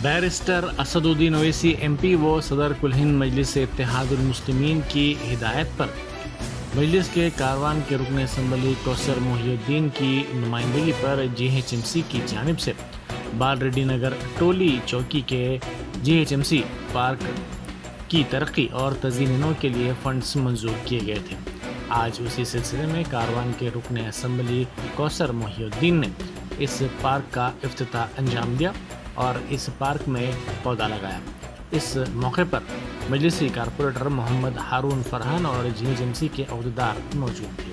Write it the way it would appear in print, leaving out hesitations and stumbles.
Barrister Asaduddin Owaisi M P و صدر کل ہند مجلس اتحاد المسلمین کی ہدایت پر مجلس کے کاروان کے رکن اسمبلی کوثر محی الدین کی نمائندگی پر جی ایچ ایم سی کی جانب سے بال ریڈی نگر ٹولی چوکی کے G H M C park کی ترقی اور تزئین نو کے لیے فنڈز منظور کیے گئے تھے۔ آج اسی سلسلے میں کاروان کے رکن اسمبلی کوثر محی الدین نے اس پارک کا افتتاح انجام دیا اور اس پارک میں پودا لگایا۔ اس موقع پر مجلسی کارپوریٹر محمد ہارون فرحان اور جی ایچ ایم سی کے عہدیدار موجود تھے۔